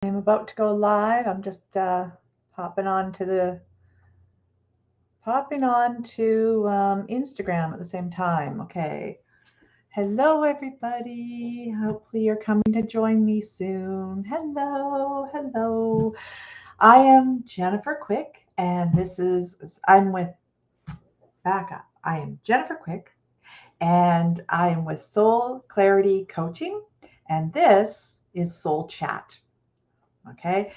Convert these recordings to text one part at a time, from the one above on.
I'm about to go live. I'm just popping on to Instagram at the same time. Okay. Hello, everybody. Hopefully, you're coming to join me soon. Hello, hello. I am Jennifer Quick, and I'm with Backup. I am Jennifer Quick, and I am with Soul Clarity Coaching, and this is Soul Chat. Okay.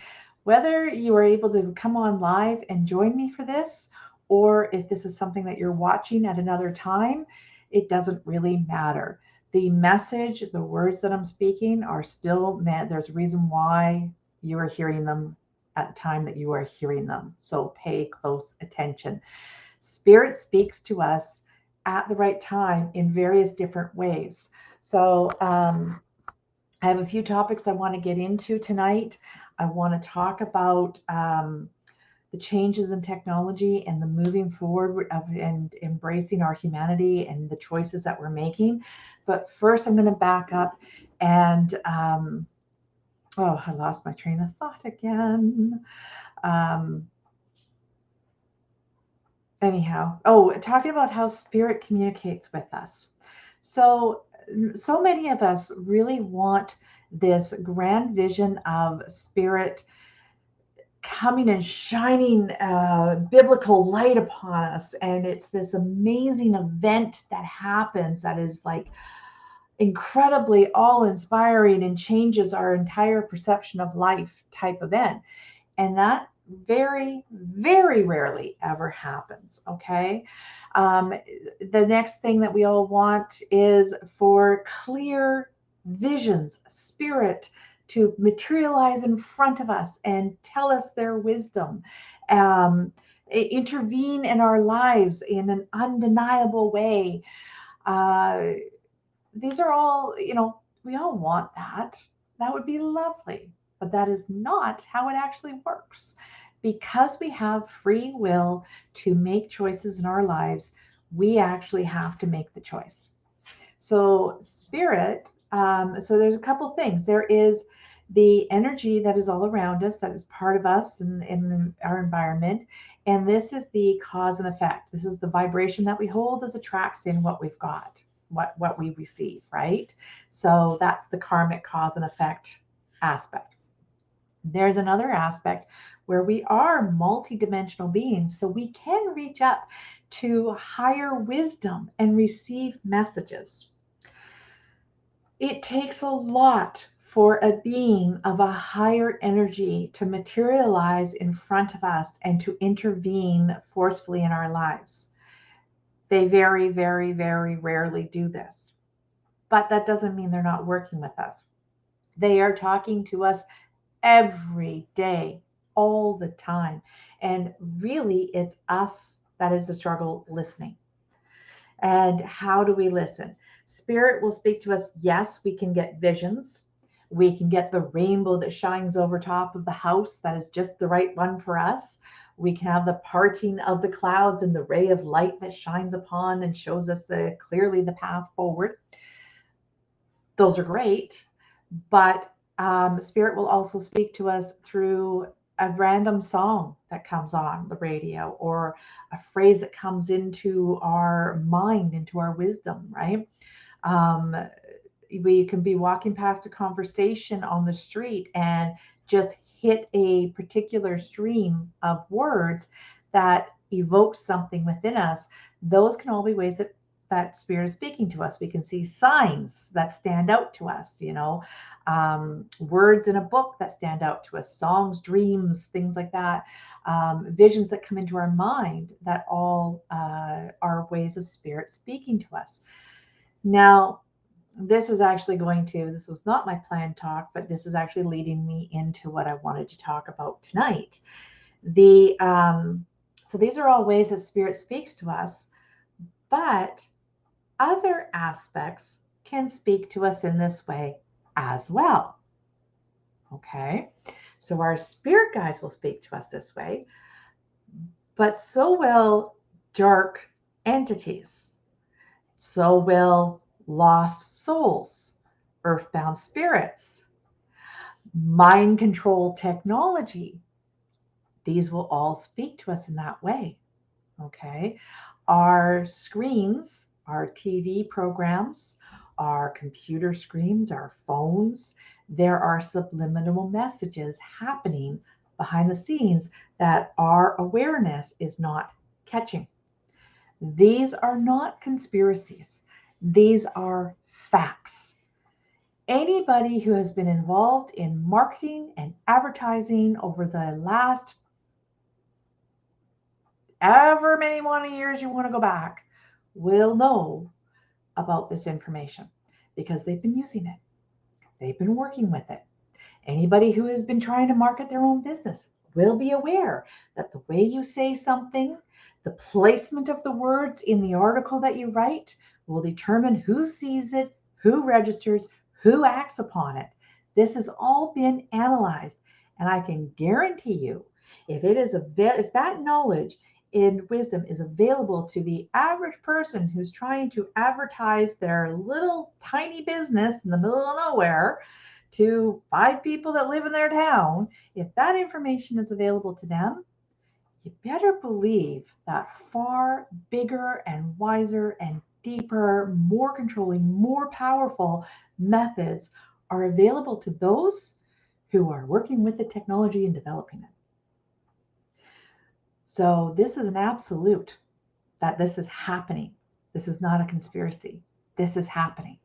Whether you are able to come on live and join me for this, or if this is something that you're watching at another time, it doesn't really matter. The message, the words that I'm speaking are still meant. There's a reason why you are hearing them at the time that you are hearing them. So pay close attention. Spirit speaks to us at the right time in various different ways. So, I have a few topics I want to get into tonight. I want to talk about the changes in technology and the moving forward and embracing our humanity and the choices that we're making. But first, I'm going to back up and I lost my train of thought again. Um, talking about how spirit communicates with us. So many of us really want this grand vision of spirit coming and shining biblical light upon us. And it's this amazing event that happens that is like incredibly all inspiring and changes our entire perception of life type event. And that very, very rarely ever happens. Okay. Um, the next thing that we all want is for clear visions, spirit to materialize in front of us and tell us their wisdom, um, intervene in our lives in an undeniable way. Uh, these are all, we all want that. That would be lovely. But that is not how it actually works. Because we have free will to make choices in our lives, we actually have to make the choice. So, spirit, so there's a couple things. There is the energy that is all around us, that is part of us and in our environment. And this is the cause and effect. This is the vibration that we hold as attracts in what we've got, what we receive, right? So that's the karmic cause and effect aspect. There's another aspect where we are multidimensional beings, so we can reach up to higher wisdom and receive messages. It takes a lot for a being of a higher energy to materialize in front of us and to intervene forcefully in our lives. They very, very, very rarely do this. But that doesn't mean they're not working with us. They are talking to us every day, all the time. And really, it's us that is the struggle listening. And how do we listen? Spirit will speak to us. Yes, we can get visions. We can get the rainbow that shines over top of the house that is just the right one for us. We can have the parting of the clouds and the ray of light that shines upon and shows us clearly the path forward. Those are great, but Spirit will also speak to us through a random song that comes on the radio or a phrase that comes into our mind, into our wisdom, right? Um, we can be walking past a conversation on the street and just hit a particular stream of words that evokes something within us. Those can all be ways that spirit is speaking to us. We can see signs that stand out to us, words in a book that stand out to us, songs, dreams, things like that, visions that come into our mind that all are ways of spirit speaking to us. Now, this was not my planned talk, but this is actually leading me into what I wanted to talk about tonight. So these are all ways that spirit speaks to us, but other aspects can speak to us in this way as well. Okay, so our spirit guides will speak to us this way, but so will dark entities, so will lost souls, earthbound spirits. mind control technology, these will all speak to us in that way. Okay. Our screens, our TV programs, our computer screens, our phones, there are subliminal messages happening behind the scenes that our awareness is not catching. These are not conspiracies. These are facts. Anybody who has been involved in marketing and advertising over the last ever many years you want to go back will know about this information because they've been using it. They've been working with it. Anybody who has been trying to market their own business will be aware that the way you say something, the placement of the words in the article that you write will determine who sees it, who registers, who acts upon it. This has all been analyzed, and I can guarantee you, if that knowledge and wisdom is available to the average person who's trying to advertise their little tiny business in the middle of nowhere to 5 people that live in their town, if that information is available to them, you better believe that far bigger and wiser and deeper, more controlling, more powerful methods are available to those who are working with the technology and developing it. So this is an absolute that this is happening. This is not a conspiracy. This is happening.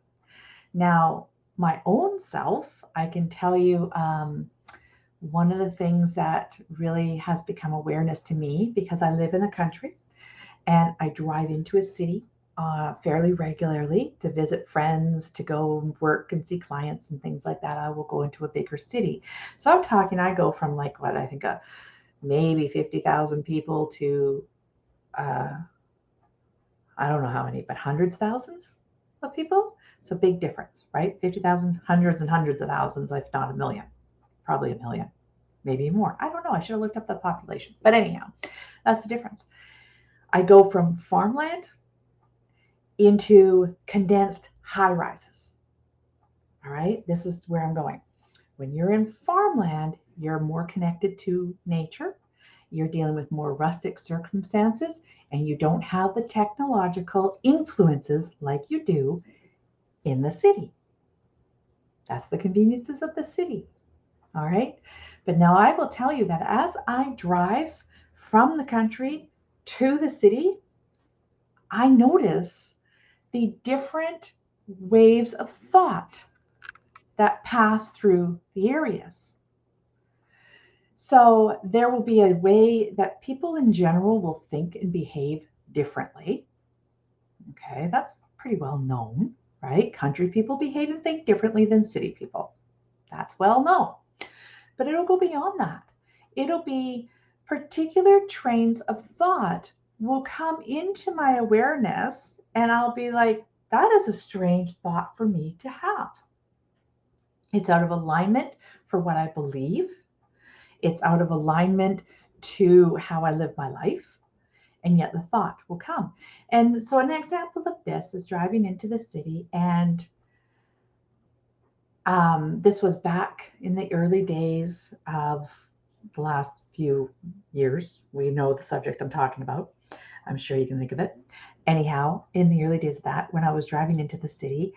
Now, my own self, I can tell you one of the things that really has become awareness to me because I live in the country and I drive into a city fairly regularly to visit friends, to go work and see clients and things like that. I will go into a bigger city. So I'm talking, I go from like what I think maybe 50,000 people to I don't know how many, but hundreds of thousands of people. So big difference, right? 50,000, hundreds and hundreds of thousands, if not a million, probably a million, maybe more. I don't know. I should have looked up the population. But anyhow, that's the difference. I go from farmland into condensed high rises. All right. This is where I'm going. When you're in farmland, you're more connected to nature. You're dealing with more rustic circumstances, and you don't have the technological influences like you do in the city. That's the conveniences of the city. All right. But now I will tell you that as I drive from the country to the city, I notice the different waves of thought that pass through the areas. So there will be a way that people in general will think and behave differently. Okay, that's pretty well known, right? Country people behave and think differently than city people. That's well known. But it'll go beyond that. It'll be particular trains of thought will come into my awareness, and I'll be like, that is a strange thought for me to have. It's out of alignment for what I believe. It's out of alignment to how I live my life. And yet the thought will come. And so an example of this is driving into the city. And this was back in the early days of the last few years. We know the subject I'm talking about. I'm sure you can think of it. Anyhow, in the early days of that, when I was driving into the city,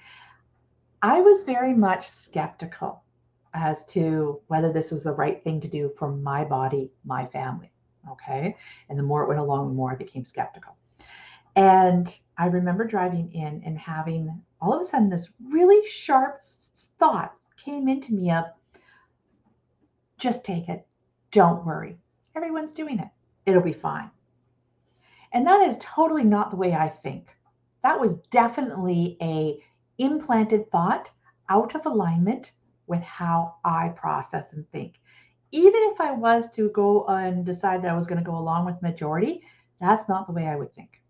I was very much skeptical as to whether this was the right thing to do for my body, my family. Okay. And the more it went along, the more I became skeptical. And I remember driving in and having all of a sudden this really sharp thought came into me of just take it. Don't worry. Everyone's doing it. It'll be fine. And that is totally not the way I think. That was definitely a implanted thought out of alignment with how I process and think. Even if I was to go and decide that I was going to go along with majority, that's not the way I would think.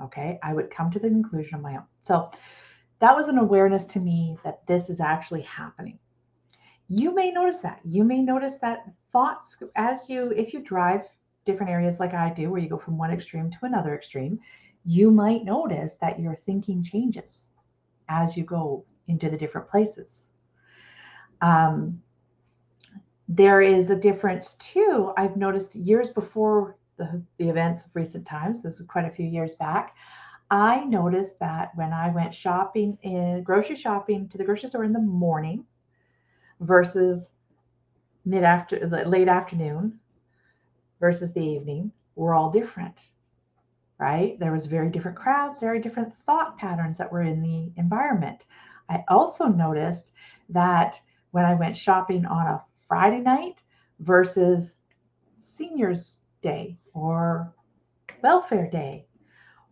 Okay. I would come to the conclusion of my own. So that was an awareness to me that this is actually happening. You may notice that. You may notice that thoughts if you drive different areas like I do, where you go from one extreme to another extreme, you might notice that your thinking changes as you go into the different places. There is a difference too. I've noticed years before the events of recent times, this is quite a few years back, I noticed that when I went shopping in grocery shopping to the grocery store in the morning versus late afternoon versus the evening were all different, right? There was very different crowds, very different thought patterns that were in the environment. I also noticed that when I went shopping on a Friday night versus Seniors Day or Welfare Day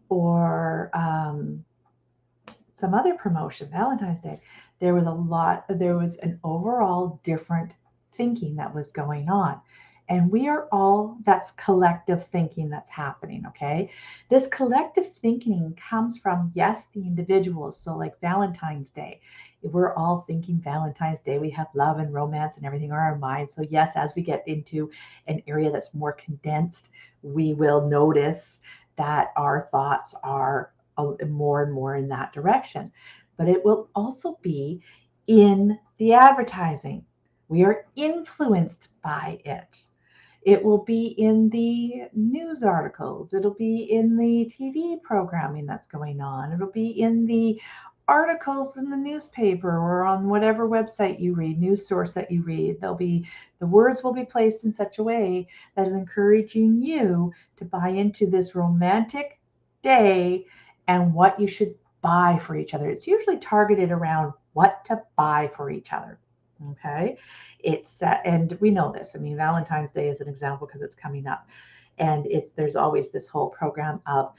or some other promotion, Valentine's Day, there was an overall different thinking that was going on. And we are all, that's collective thinking that's happening, okay? This collective thinking comes from, yes, the individuals. So, like Valentine's Day, we're all thinking Valentine's Day, we have love and romance and everything on our minds. So, yes, as we get into an area that's more condensed, we will notice that our thoughts are more and more in that direction. But it will also be in the advertising. We are influenced by it. It will be in the news articles. It'll be in the TV programming that's going on. It'll be in the articles in the newspaper or on whatever website you read, news source that you read. The words will be placed in such a way that is encouraging you to buy into this romantic day and what you should buy for each other. It's usually targeted around what to buy for each other. Okay. And we know this. I mean, Valentine's Day is an example because it's coming up. And there's always this whole program of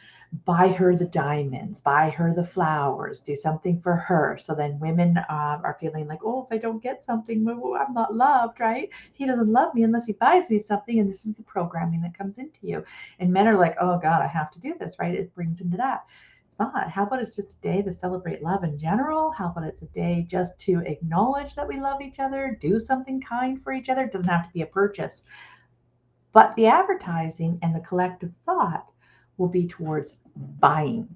buy her the diamonds, buy her the flowers, do something for her. So then women are feeling like, oh, if I don't get something, I'm not loved, right? He doesn't love me unless he buys me something. And this is the programming that comes into you. And men are like, oh God, I have to do this, right? It brings into that. It's not. How about it's just a day to celebrate love in general? How about it's a day just to acknowledge that we love each other, do something kind for each other? It doesn't have to be a purchase. But the advertising and the collective thought will be towards buying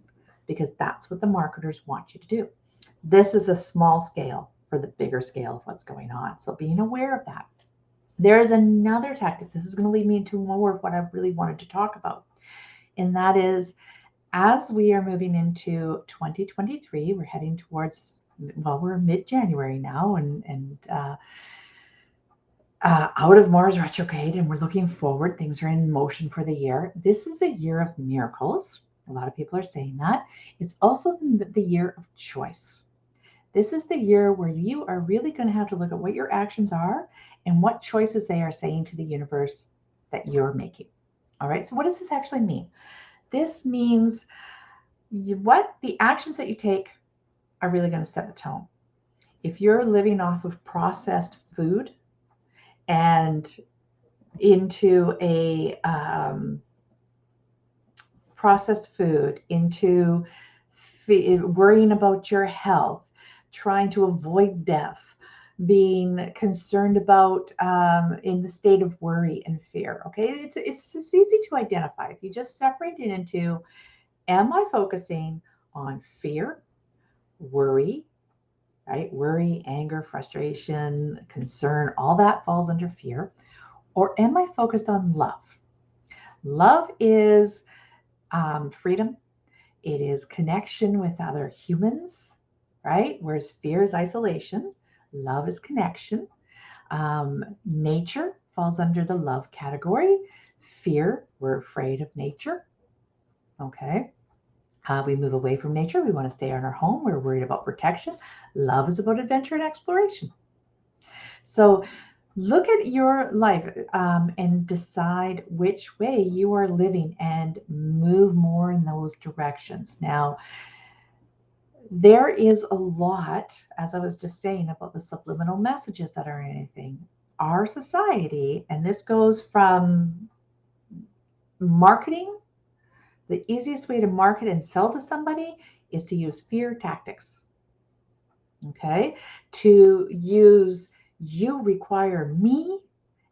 because that's what the marketers want you to do. This is a small scale for the bigger scale of what's going on. So being aware of that. There is another tactic. This is going to lead me into more of what I really wanted to talk about. And that is as we are moving into 2023, we're heading towards, well, we're mid-January now and out of Mars retrograde, and we're looking forward. Things are in motion for the year. This is a year of miracles. A lot of people are saying that. It's also the year of choice. This is the year where you are really going to have to look at what your actions are and what choices they are saying to the universe that you're making. All right. So, what does this actually mean? This means what the actions that you take are really going to set the tone. If you're living off of processed food and into a processed food, into worrying about your health, trying to avoid death, being concerned about in the state of worry and fear. Okay, it's easy to identify if you just separate it into: am I focusing on fear, worry, right? Worry, anger, frustration, concern, all that falls under fear. Or am I focused on love? Love is freedom, it is connection with other humans, right? Whereas fear is isolation, love is connection. Nature falls under the love category. Fear, we're afraid of nature. Okay. We move away from nature. We want to stay in our home. We're worried about protection. Love is about adventure and exploration. So look at your life and decide which way you are living and move more in those directions. Now, there is a lot, as I was just saying, about the subliminal messages that are in anything. Our society, and this goes from marketing, the easiest way to market and sell to somebody is to use fear tactics. Okay? To use, you require me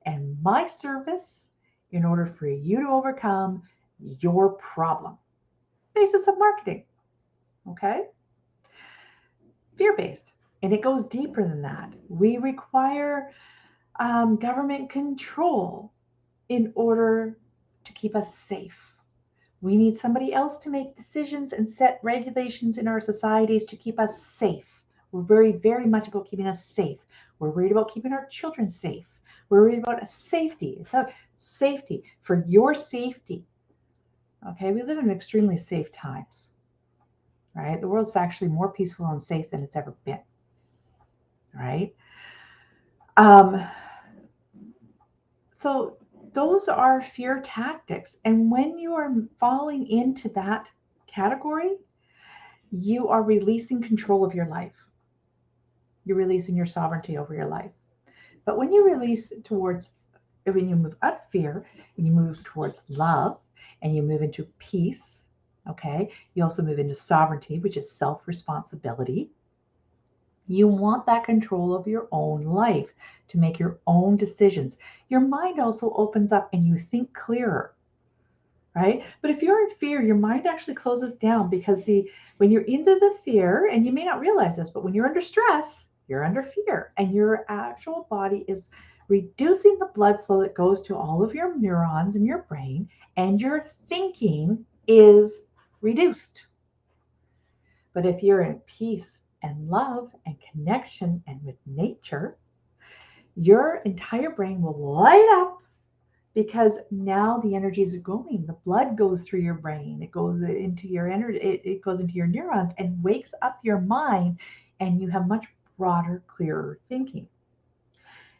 and my service in order for you to overcome your problem. Basis of marketing. Okay? Fear based. And it goes deeper than that. We require government control in order to keep us safe. We need somebody else to make decisions and set regulations in our societies to keep us safe. We're very, very much about keeping us safe. We're worried about keeping our children safe. We're worried about safety. It's a safety for your safety. Okay, we live in extremely safe times, right? The world's actually more peaceful and safe than it's ever been, right? Um, so those are fear tactics. And when you are falling into that category, you are releasing control of your life. You're releasing your sovereignty over your life. But when you release towards, when you move up fear and you move towards love and you move into peace, okay, you also move into sovereignty, which is self responsibility. You want that control of your own life to make your own decisions. Your mind also opens up and you think clearer, right? But if you're in fear, your mind actually closes down because the when you're into the fear, and you may not realize this, but when you're under stress, you're under fear, and your actual body is reducing the blood flow that goes to all of your neurons in your brain, and your thinking is reduced. But if you're in peace and love and connection and with nature, your entire brain will light up because now the energies are going. The blood goes through your brain. It goes into your energy. It goes into your neurons and wakes up your mind, and you have much broader, clearer thinking.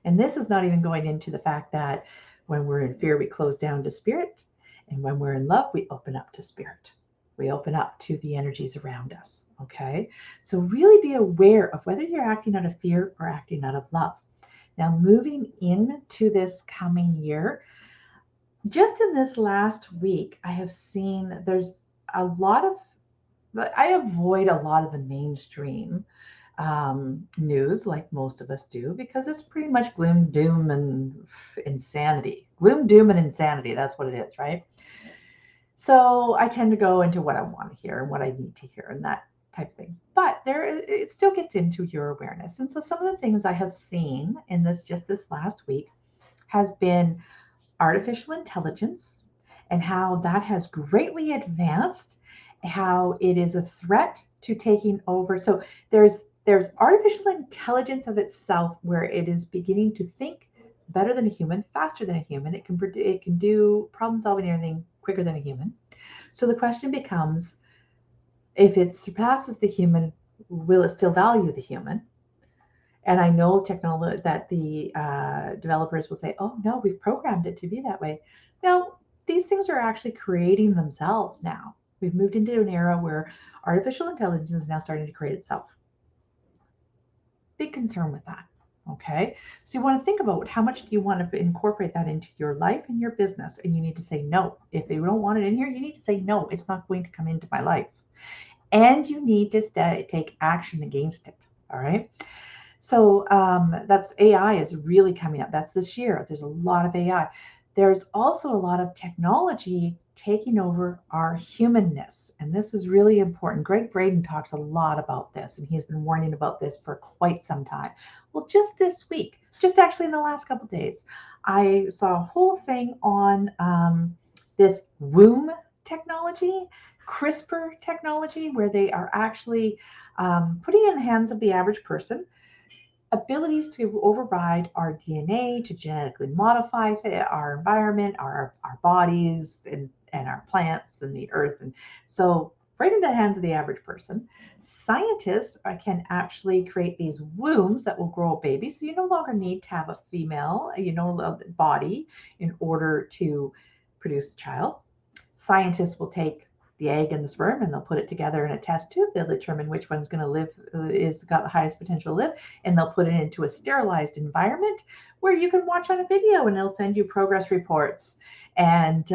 And this is not even going into the fact that when we're in fear, we close down to spirit. And when we're in love, we open up to spirit. We open up to the energies around us. Okay. So really be aware of whether you're acting out of fear or acting out of love. Now, moving into this coming year, just in this last week, I have seen there's a lot of, I avoid a lot of the mainstream news like most of us do because it's pretty much gloom, doom, and insanity. Gloom, doom, and insanity. That's what it is, right? So I tend to go into what I want to hear and what I need to hear and that type of thing. But there, it still gets into your awareness. And so some of the things I have seen in this just this last week has been artificial intelligence and how that has greatly advanced, how it is a threat to taking over. So there's artificial intelligence of itself where it is beginning to think better than a human, faster than a human. It can do problem solving and everything quicker than a human. So the question becomes, if it surpasses the human, will it still value the human? And I know technology that the developers will say, "Oh no, we've programmed it to be that way." Now, these things are actually creating themselves now. We've moved into an era where artificial intelligence is now starting to create itself. Big concern with that. Okay, so you want to think about how much do you want to incorporate that into your life and your business, and you need to say no. If you don't want it in here, you need to say no. It's not going to come into my life, and you need to take action against it. All right. So that's AI is really coming up. That's this year. There's a lot of AI. There's also a lot of technology taking over our humanness. And this is really important. Greg Braden talks a lot about this, and he's been warning about this for quite some time. Well, just this week, just actually in the last couple of days, I saw a whole thing on this womb technology, CRISPR technology, where they are actually putting in the hands of the average person abilities to override our DNA, to genetically modify our environment, our bodies, and our plants and the earth. And so, right into the hands of the average person, scientists can actually create these wombs that will grow a baby. So, you no longer need to have a female, body in order to produce a child. Scientists will take the egg and the sperm and they'll put it together in a test tube. They'll determine which one's going to live, is got the highest potential to live, and they'll put it into a sterilized environment where you can watch on a video and they'll send you progress reports. And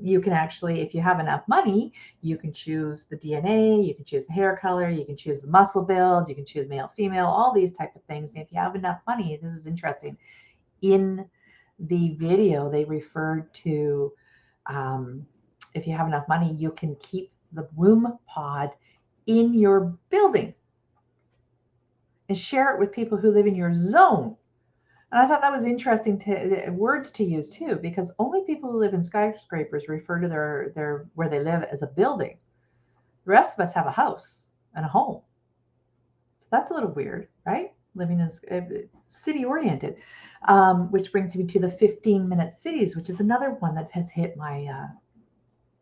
you can actually, if you have enough money, you can choose the DNA, you can choose the hair color, you can choose the muscle build, you can choose male, female, all these type of things. And if you have enough money, this is interesting. In the video, they referred to if you have enough money, you can keep the womb pod in your building and share it with people who live in your zone. And I thought that was interesting words to use too, because only people who live in skyscrapers refer to their where they live as a building. The rest of us have a house and a home. So that's a little weird, right? Living in city oriented, which brings me to the 15-minute cities, which is another one that has hit my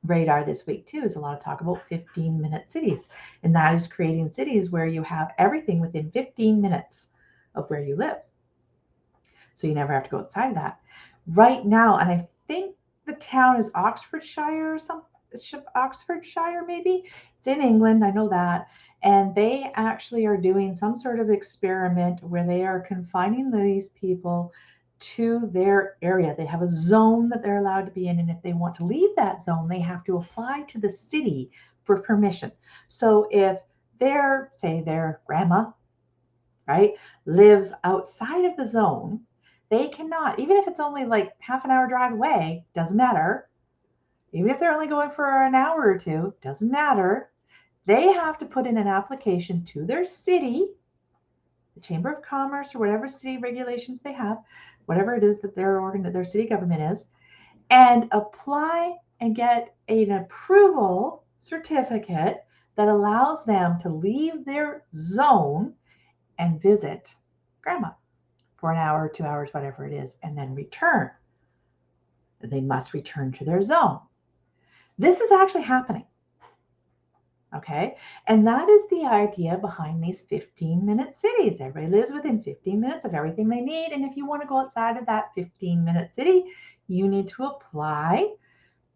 radar this week too. Is a lot of talk about 15-minute cities, and that is creating cities where you have everything within 15 minutes of where you live. So you never have to go outside of that. Right now, and I think the town is Oxfordshire or something, Oxfordshire maybe. It's in England, I know that. And they actually are doing some sort of experiment where they are confining these people to their area. They have a zone that they're allowed to be in, and if they want to leave that zone, they have to apply to the city for permission. So if say their grandma, right, lives outside of the zone, they cannot, even if it's only like half an hour drive away, doesn't matter. Even if they're only going for an hour or two, doesn't matter. They have to put in an application to their city, the Chamber of Commerce, or whatever city regulations they have, whatever it is that their city government is, and apply and get an approval certificate that allows them to leave their zone and visit grandma for an hour, 2 hours, whatever it is, and then return. They must return to their zone. This is actually happening. Okay. And that is the idea behind these 15-minute cities. Everybody lives within 15 minutes of everything they need. And if you want to go outside of that 15-minute city, you need to apply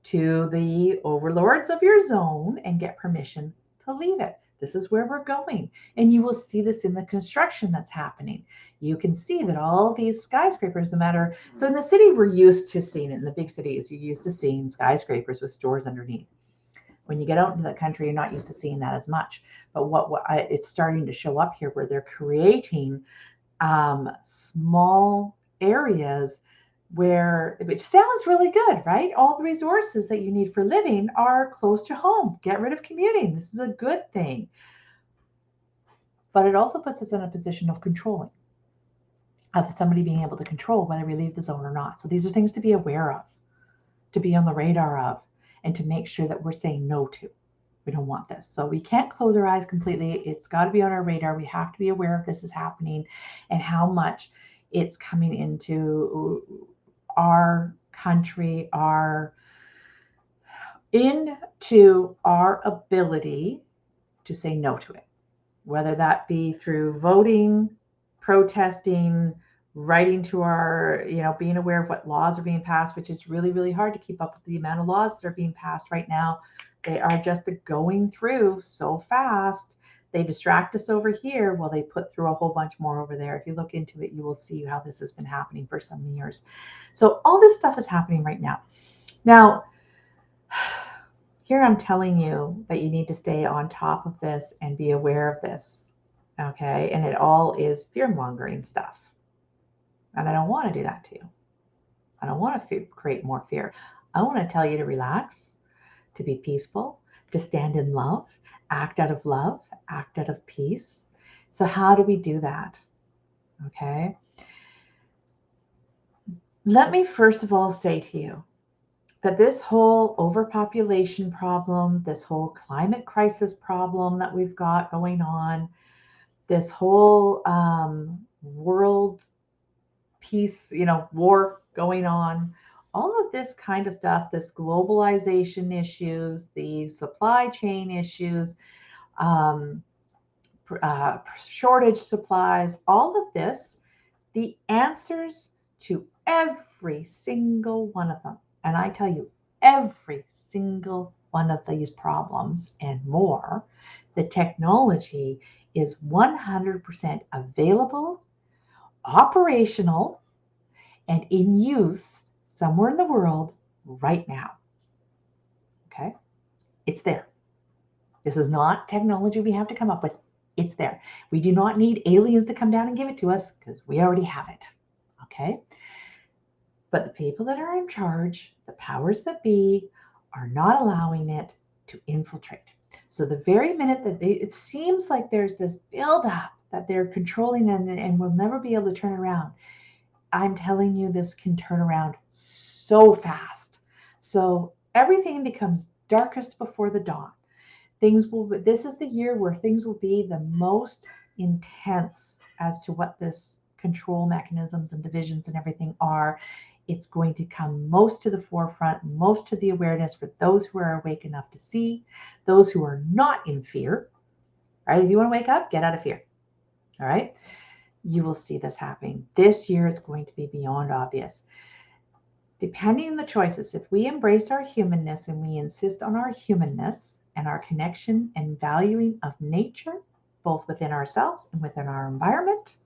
to the overlords of your zone and get permission to leave it. This is where we're going. And you will see this in the construction that's happening. You can see that all these skyscrapers, no matter, so in the city, we're used to seeing it. In the big cities, you're used to seeing skyscrapers with stores underneath. When you get out into the country, you're not used to seeing that as much. But it's starting to show up here where they're creating small areas which sounds really good, right? All the resources that you need for living are close to home. Get rid of commuting. This is a good thing. But it also puts us in a position of controlling, of somebody being able to control whether we leave the zone or not. So these are things to be aware of, to be on the radar of, and to make sure that we're saying no to. We don't want this. So we can't close our eyes completely. It's got to be on our radar. We have to be aware of this is happening and how much it's coming into our country, into our ability to say no to it, whether that be through voting, protesting, writing to our, being aware of what laws are being passed, which is really, really hard to keep up with the amount of laws that are being passed right now. They are just going through so fast. They distract us over here while they put through a whole bunch more over there. If you look into it, you will see how this has been happening for some years. So all this stuff is happening right now. Now, here I'm telling you that you need to stay on top of this and be aware of this. Okay. And it all is fear-mongering stuff. And I don't want to do that to you. I don't want to create more fear. I want to tell you to relax, to be peaceful, to stand in love, act out of peace. So how do we do that? Okay. Let me first of all say to you that this whole overpopulation problem, this whole climate crisis problem that we've got going on, this whole world peace, war going on, all of this kind of stuff, this globalization issues, the supply chain issues, shortage supplies, all of this, the answers to every single one of them, and I tell you, every single one of these problems and more, the technology is 100% available, operational, and in use somewhere in the world right now. Okay? It's there. This is not technology we have to come up with. It's there. We do not need aliens to come down and give it to us because we already have it. Okay? But the people that are in charge, the powers that be, are not allowing it to infiltrate. So the very minute that it seems like there's this buildup that they're controlling and will never be able to turn around, I'm telling you, this can turn around so fast. So everything becomes darkest before the dawn. This is the year where things will be the most intense as to what this control mechanisms and divisions and everything are. It's going to come most to the forefront, most to the awareness for those who are awake enough to see, those who are not in fear, right? If you want to wake up, get out of fear. All right. You will see this happening. This year it's going to be beyond obvious. Depending on the choices, if we embrace our humanness and we insist on our humanness and our connection and valuing of nature, both within ourselves and within our environment,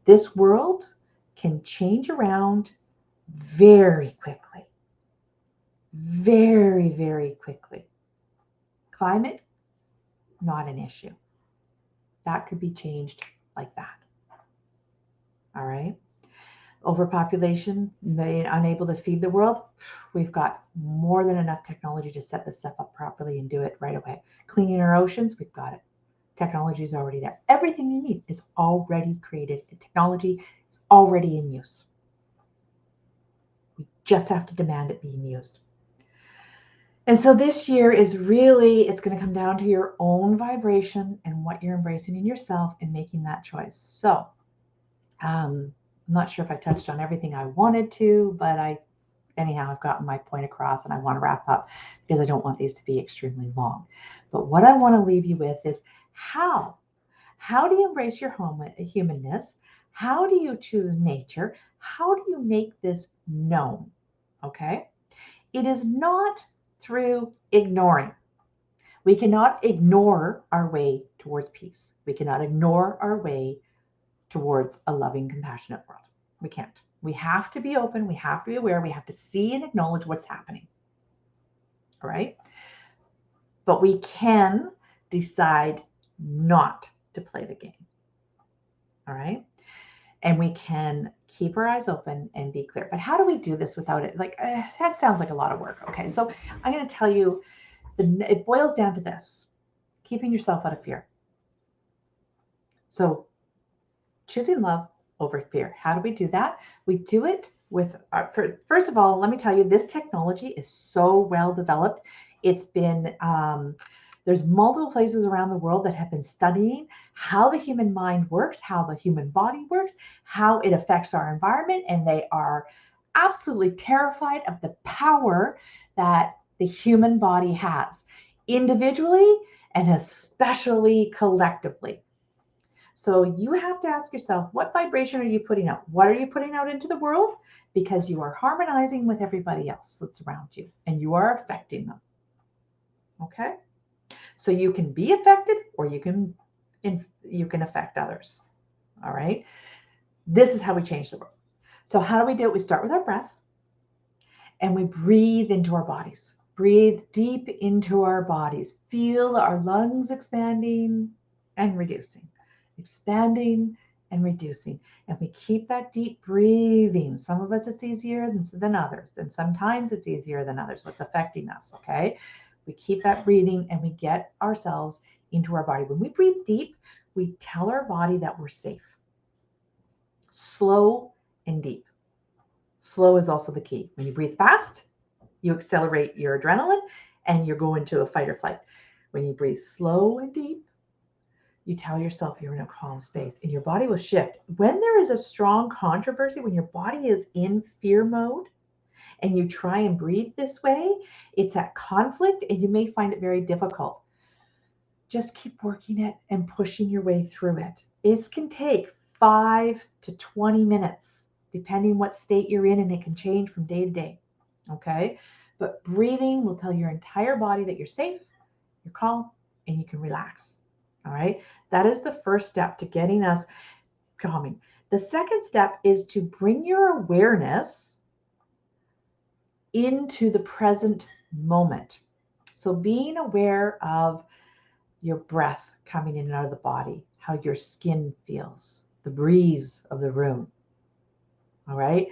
this world can change around very quickly. Very, very quickly. Climate, not an issue. That could be changed like that. All right. Overpopulation, unable to feed the world. We've got more than enough technology to set this stuff up properly and do it right away. Cleaning our oceans, we've got it. Technology is already there. Everything you need is already created. The technology is already in use. We just have to demand it being used. And so this year is really, it's going to come down to your own vibration and what you're embracing in yourself and making that choice. So I'm not sure if I touched on everything I wanted to, but anyhow, I've gotten my point across and I want to wrap up because I don't want these to be extremely long. But what I want to leave you with is how do you embrace your humanness? How do you choose nature? How do you make this known? Okay. It is not through ignoring. We cannot ignore our way towards peace. We cannot ignore our way towards a loving, compassionate world. We can't. We have to be open. We have to be aware. We have to see and acknowledge what's happening. All right. But we can decide not to play the game. All right. And we can keep our eyes open and be clear. But how do we do this without it? That sounds like a lot of work. Okay. So I'm going to tell you, it boils down to this: keeping yourself out of fear. So choosing love over fear. How do we do that? We do it with, first of all, let me tell you, this technology is so well developed. It's been, there's multiple places around the world that have been studying how the human mind works, how the human body works, how it affects our environment. And they are absolutely terrified of the power that the human body has individually and especially collectively. So you have to ask yourself, what vibration are you putting out? What are you putting out into the world? Because you are harmonizing with everybody else that's around you and you are affecting them. Okay? So you can be affected or you can affect others. All right? This is how we change the world. So how do we do it? We start with our breath and we breathe into our bodies. Breathe deep into our bodies. Feel our lungs expanding and reducing. Expanding and reducing. And we keep that deep breathing. Some of us it's easier than others. And sometimes it's easier than others. What's affecting us, okay? We keep that breathing and we get ourselves into our body. When we breathe deep, we tell our body that we're safe. Slow and deep. Slow is also the key. When you breathe fast, you accelerate your adrenaline and you're going to a fight or flight. When you breathe slow and deep, you tell yourself you're in a calm space and your body will shift. When there is a strong controversy, when your body is in fear mode and you try and breathe this way, it's at conflict and you may find it very difficult. Just keep working it and pushing your way through it. It can take 5 to 20 minutes, depending what state you're in, and it can change from day to day. Okay? But breathing will tell your entire body that you're safe, you're calm, and you can relax. All right. That is the first step to getting us calming. The second step is to bring your awareness into the present moment. So being aware of your breath coming in and out of the body, how your skin feels, the breeze of the room. All right.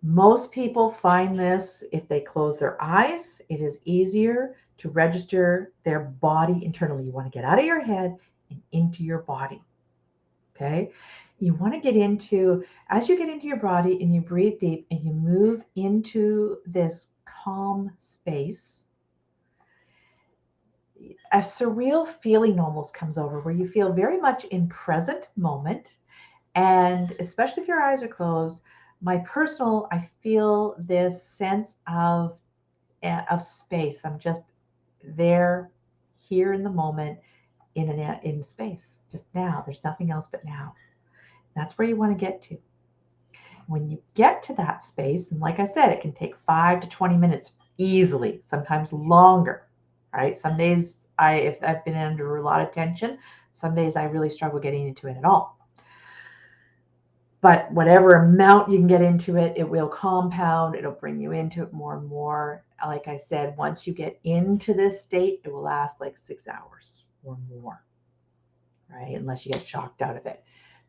Most people find this if they close their eyes. It is easier to register their body internally. You want to get out of your head and into your body. Okay. You want to get into, as you get into your body and you breathe deep and you move into this calm space, a surreal feeling almost comes over where you feel very much in present moment. And especially if your eyes are closed, I feel this sense of space. I'm just there, here in the moment, in space, just now. There's nothing else but now. That's where you want to get to. When you get to that space, and like I said, it can take 5 to 20 minutes easily, sometimes longer, right? Some days if I've been under a lot of tension, some days I really struggle getting into it at all. But whatever amount you can get into it, it will compound. It'll bring you into it more and more. Like I said, once you get into this state, it will last like 6 hours or more, right? Unless you get shocked out of it.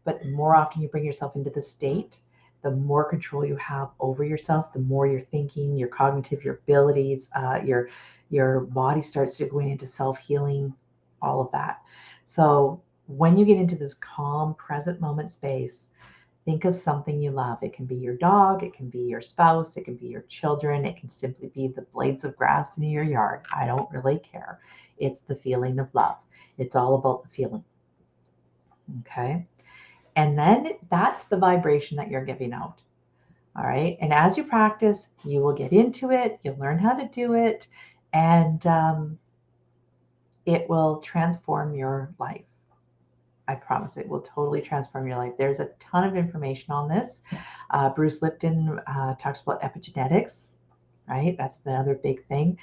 But the more often you bring yourself into the state, the more control you have over yourself, the more you're thinking, your cognitive, your abilities, your body starts to go into self-healing, all of that. So when you get into this calm, present moment space, think of something you love. It can be your dog, it can be your spouse, it can be your children, it can simply be the blades of grass in your yard. I don't really care. It's the feeling of love. It's all about the feeling. Okay. And then that's the vibration that you're giving out. All right. And as you practice, you will get into it, you'll learn how to do it, and it will transform your life. I promise it will totally transform your life. There's a ton of information on this. Bruce Lipton talks about epigenetics, right? That's another big thing.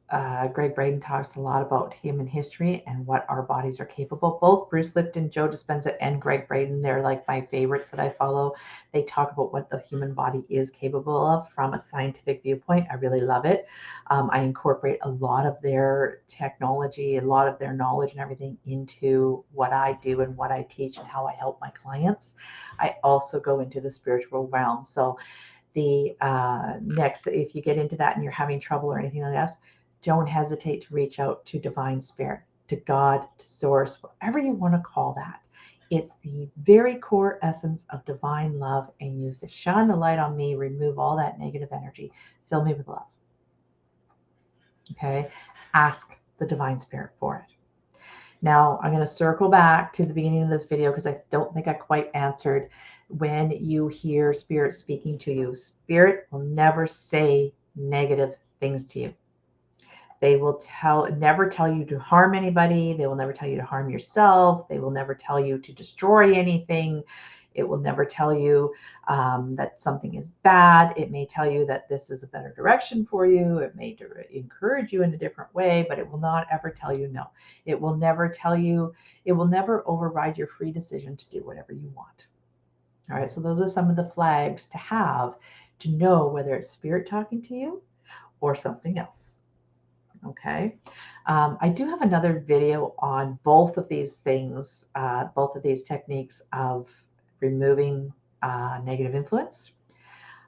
Greg Braden talks a lot about human history and what our bodies are capable. Both Bruce Lipton, Joe Dispenza, and Greg Braden, they're like my favorites that I follow. They talk about what the human body is capable of from a scientific viewpoint. I really love it. I incorporate a lot of their technology, a lot of their knowledge and everything into what I do and what I teach and how I help my clients. I also go into the spiritual realm. So the next, if you get into that and you're having trouble or anything like that, don't hesitate to reach out to divine spirit, to God, to source, whatever you want to call that. It's the very core essence of divine love, and use to shine the light on me, remove all that negative energy, fill me with love. Okay? Ask the divine spirit for it. Now, I'm going to circle back to the beginning of this video because I don't think I quite answered. When you hear spirit speaking to you, spirit will never say negative things to you. They will never tell you to harm anybody. They will never tell you to harm yourself. They will never tell you to destroy anything. It will never tell you that something is bad. It may tell you that this is a better direction for you. It may encourage you in a different way, but it will not ever tell you no. It will never tell you, it will never override your free decision to do whatever you want. All right, so those are some of the flags to have to know whether it's spirit talking to you or something else. Okay. I do have another video on both of these things, both of these techniques of removing negative influence.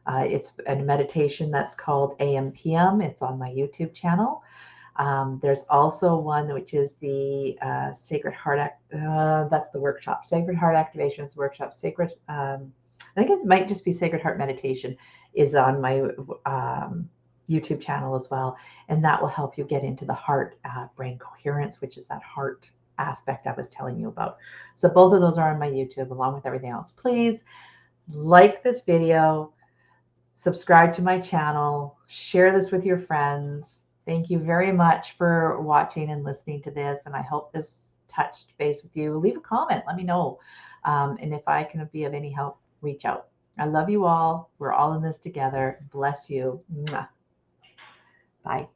It's a meditation that's called AM/PM. It's on my YouTube channel. There's also one which is the Sacred Heart, that's the workshop. Sacred Heart Activation is the workshop. I think it might just be Sacred Heart Meditation is on my YouTube channel as well. And that will help you get into the heart brain coherence, which is that heart aspect I was telling you about. So both of those are on my YouTube along with everything else. Please like this video, subscribe to my channel, share this with your friends. Thank you very much for watching and listening to this. And I hope this touched base with you. Leave a comment, let me know. And if I can be of any help, reach out. I love you all. We're all in this together. Bless you. Mwah. Bye.